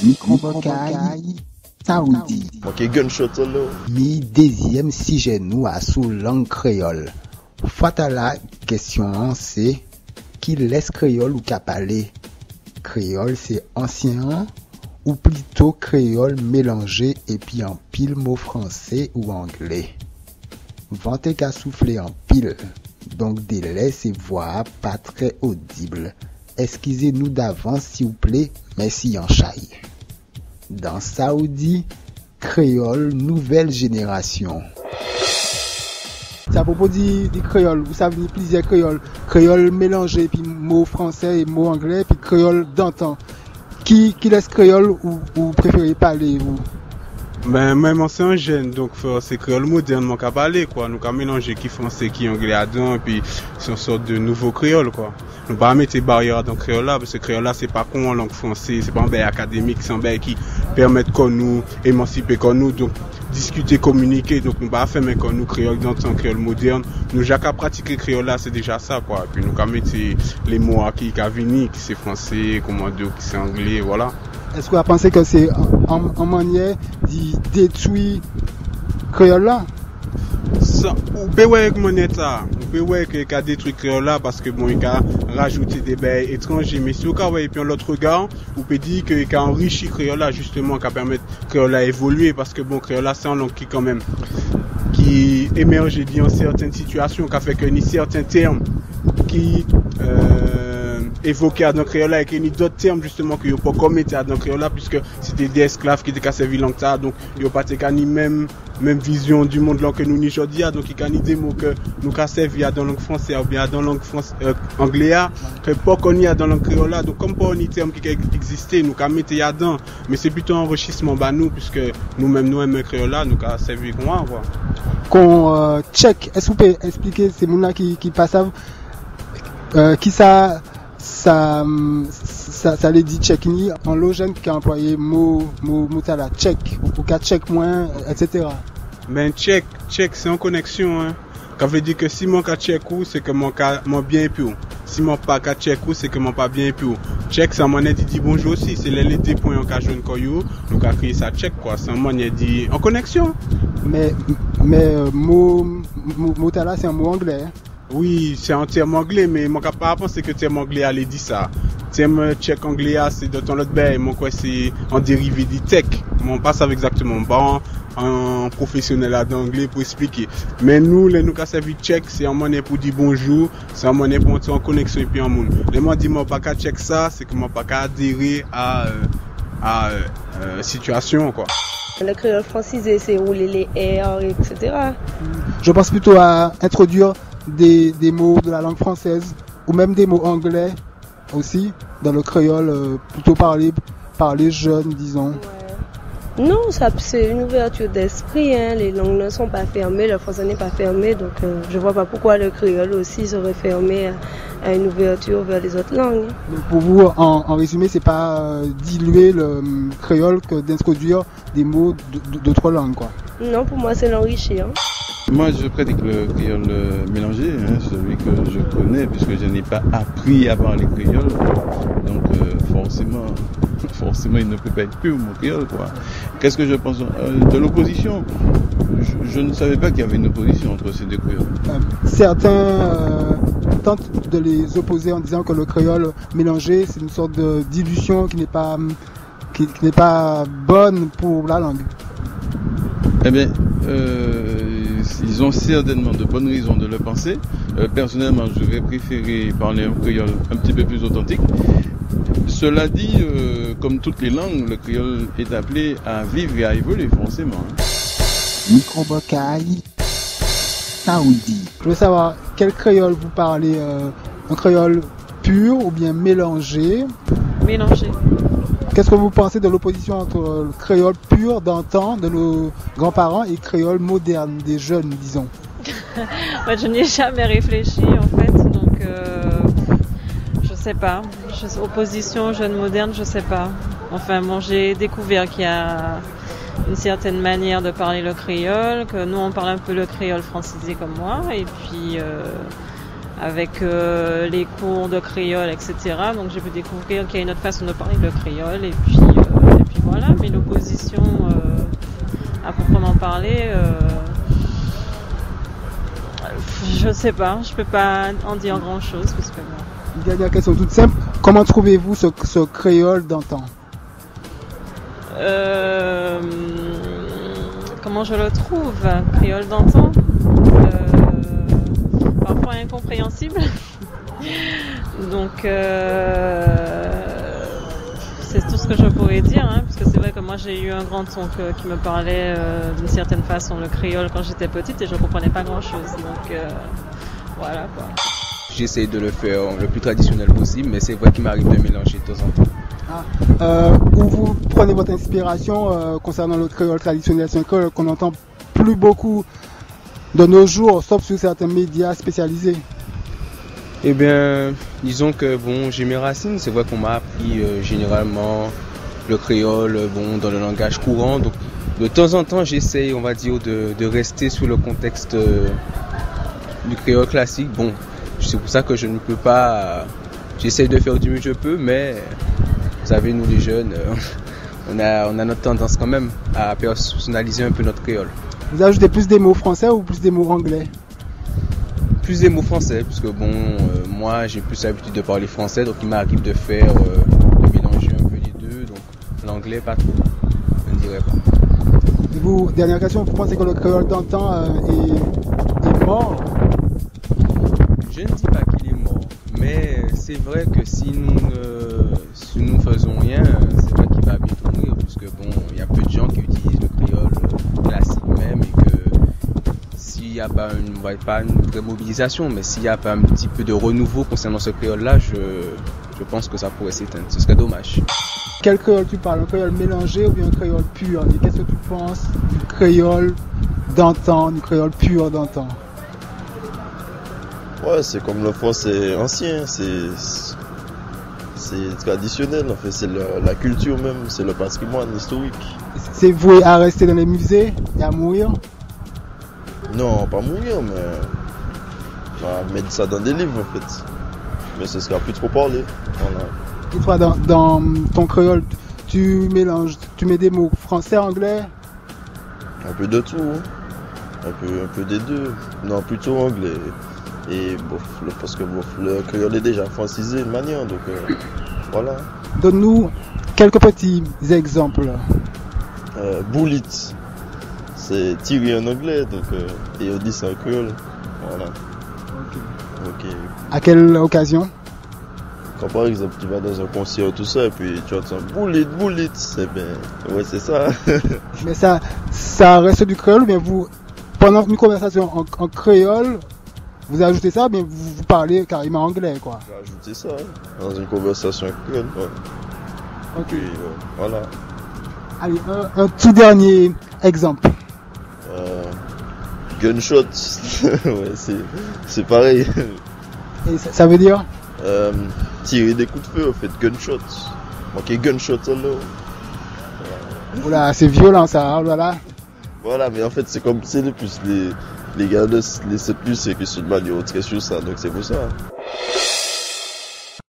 Microbocaille Saoudi. Ok, gunshot là. Mi deuxième sujet nous à sous langue créole. Fatala question c'est qui laisse créole ou qu'a parlé. Créole c'est ancien ou plutôt créole mélangé et puis en pile mot français ou anglais. Vente qu'à souffler en pile. Donc délai c'est voix pas très audible. Excusez-nous d'avance s'il vous plaît, merci en chaille. Dans Saoudi, créole nouvelle génération. C'est à propos du créole, vous savez plusieurs créoles, créole mélangé puis mots français et mots anglais puis créole d'antan. Qui laisse créole ou préférez parler vous? Ben même c'est un jeune donc c'est créole moderne mon qu'a parler quoi, nous qu'a mélanger qui français qui anglais dedans puis c'est une sorte de nouveau créole quoi. Nous pas mettre barrière dans créole là parce que créole là c'est pas comme en langue française, c'est pas un bail académique, c'est un bail qui permet qu'on nous émanciper qu'on nous donc discuter communiquer donc nous pas faire mais qu'on nous créole dans un créole moderne, nous déjà qu'à pratiquer créole là c'est déjà ça quoi. Puis nous qu'a mettre les mots qui venir qui c'est français, comment dire qui c'est anglais voilà. Est-ce que vous pensez que c'est en manière de détruire créole là? Ça, ou peut ouais comment ça, ou peut ouais que qu'a détruit créole là parce que bon il a rajouté des bails étrangers mais si au cas ouais et puis en l'autre regard, on peut dire que qu'a enrichi créole là justement qu'a permettre créole là évoluer parce que bon créole là c'est une langue qui quand même qui émerge dans certaines situations qu'a fait que ni certains termes qui évoqué dans créole là et qu'il y a d'autres termes justement que yo pas commettre dans créole là puisque c'était des esclaves qui étaient servi langue ça donc yo pas ni même vision du monde là que nous ni jodi donc il y a des mots que nous ka servi dans langue française ou bien dans langue anglais que pas qu'on y a dans langue créole là donc comme pas ni terme qui existait nous ka mettre dedans mais c'est plutôt un enrichissement bah nous puisque nous-mêmes nous aimons créole là nous ka servi quoi qu'on check est-ce que vous pouvez expliquer ces mots là qui passent qui ça les dit check ni en logène qui a employé mot la check ou qu'à check moins etc. Ben check c'est en connexion hein. Ça veut dire que si mon cas check ou c'est que mon bien plus si mon pas cas check ou c'est que mon pas bien plus check ça m'en dit bonjour aussi c'est les deux points en cas jaune koyo donc a créer ça check quoi c'est un manière dit en connexion mais mot là c'est un mot anglais hein? Oui, c'est un terme anglais, mais mon capable penser que terme anglais allait dire ça. Terme tchèque anglais, c'est dans l'autre bail, mon quoi c'est en dérivé du tech. Mon pas savent exactement, bon, un professionnel là d'anglais pour expliquer. Mais nous, les nous qui servi tchèque, c'est un monnaie pour dire bonjour, c'est un monnaie pour entrer en connexion et puis en monde. Les moi dit moi pas qu'à tchèque ça, c'est que moi pas qu'à adhérer à situation quoi. Le créole francisé, c'est rouler les R, etc. Je pense plutôt à introduire des mots de la langue française ou même des mots anglais aussi dans le créole plutôt parler jeune disons. Ouais. Non, ça c'est une ouverture d'esprit hein. Les langues ne sont pas fermées, le français n'est pas fermé donc je vois pas pourquoi le créole aussi serait fermé à une ouverture vers les autres langues. Donc pour vous en résumé c'est pas diluer le créole que d'introduire des mots d'autres langues quoi. Non, pour moi c'est l'enrichir. Moi, je pratique le créole mélangé, hein, celui que je connais, puisque je n'ai pas appris à parler créole. Donc, forcément, il ne peut pas être pur, mon créole, quoi. Qu'est-ce que je pense de l'opposition? Je ne savais pas qu'il y avait une opposition entre ces deux créoles. Certains tentent de les opposer en disant que le créole mélangé, c'est une sorte de dilution qui n'est pas bonne pour la langue. Eh bien, ils ont certainement de bonnes raisons de le penser. Personnellement, je vais préférer parler un créole un petit peu plus authentique. Cela dit, comme toutes les langues, le créole est appelé à vivre et à évoluer forcément. Microbocaille Saoudi. Je veux savoir quel créole vous parlez, un créole pur ou bien mélangé? Mélangé. Qu'est-ce que vous pensez de l'opposition entre le créole pur d'antan de nos grands-parents et le créole moderne des jeunes, disons? Moi, je n'y ai jamais réfléchi en fait, donc je sais pas. Opposition jeune moderne, je sais pas. Enfin, bon, j'ai découvert qu'il y a une certaine manière de parler le créole, que nous on parle un peu le créole francisé comme moi, et puis avec les cours de créole, etc. Donc j'ai pu découvrir qu'il y a une autre façon de parler le créole, et puis voilà, mais l'opposition à proprement parler, je sais pas, je peux pas en dire grand chose parce que bon. Une dernière question toute simple, comment trouvez-vous ce créole d'antan? Comment je le trouve, créole d'antan, parfois incompréhensible. Donc c'est tout ce que je pourrais dire, hein, parce que c'est vrai que moi j'ai eu un grand-oncle qui me parlait d'une certaine façon le créole quand j'étais petite et je comprenais pas grand-chose. Donc voilà quoi. J'essaie de le faire le plus traditionnel possible, mais c'est vrai qu'il m'arrive de mélanger de temps en temps. Où vous prenez votre inspiration concernant le créole traditionnel? C'est un créole qu'on n'entend plus beaucoup de nos jours, sauf sur certains médias spécialisés. Eh bien, disons que bon, j'ai mes racines. C'est vrai qu'on m'a appris généralement le créole dans le langage courant. Donc, de temps en temps, j'essaie, on va dire, de rester sous le contexte du créole classique. Bon, c'est pour ça que je ne peux pas. J'essaie de faire du mieux que je peux, mais vous savez, nous les jeunes, on a notre tendance quand même à personnaliser un peu notre créole. Vous ajoutez plus des mots français ou plus des mots anglais? Plus des mots français, parce que bon, moi j'ai plus l'habitude de parler français, donc il m'arrive de faire, de mélanger un peu les deux, donc l'anglais pas trop, je ne dirais pas. Et vous, dernière question, vous pensez que le créole d'antan est mort? Je ne dis pas qu'il est mort, mais c'est vrai que si nous faisons rien, c'est vrai qu'il va bientôt mourir, puisque bon, il y a peu de gens qui utilisent le créole classique même, et que s'il n'y a pas une vraie mobilisation, mais s'il n'y a pas un petit peu de renouveau concernant ce créole-là, je pense que ça pourrait s'éteindre. Ce serait dommage. Quel créole tu parles? Un créole mélangé ou bien un créole pur? Et qu'est-ce que tu penses du créole d'antan, du créole pur d'antan? Ouais, c'est comme le français ancien, c'est traditionnel, en fait, c'est la culture même, c'est le patrimoine historique. C'est voué à rester dans les musées et à mourir? Non, pas mourir, mais mettre ça dans des livres en fait. Mais ce sera plus trop parler. Voilà. Et toi, dans ton créole, tu mélanges, tu mets des mots français, anglais? Un peu de tout, hein. un peu des deux. Non, plutôt anglais. Et parce que le créole est déjà francisé de manière, donc voilà. Donne-nous quelques petits exemples. Bullet, c'est tiré en anglais, donc et on dit ça en créole. Voilà. Ok. À quelle occasion? Quand par exemple tu vas dans un concert tout ça et puis tu entends bullet, c'est bien. Ouais, c'est ça. Mais ça reste du créole, ou bien vous, pendant une conversation en créole, vous ajoutez ça, mais vous parlez carrément anglais, quoi. J'ai ajouté ça, hein, dans une conversation créole. Ouais. Ok. Puis, voilà. Allez, un tout dernier exemple. Gunshot, ouais, c'est pareil. Et ça veut dire? Tirer des coups de feu, en fait, gunshot. Ok, gunshot alors. Oula, c'est violent ça, voilà. Voilà, mais en fait, c'est comme c'est le plus les gars, les plus c'est que c'est une manière très sur ça, donc c'est pour ça.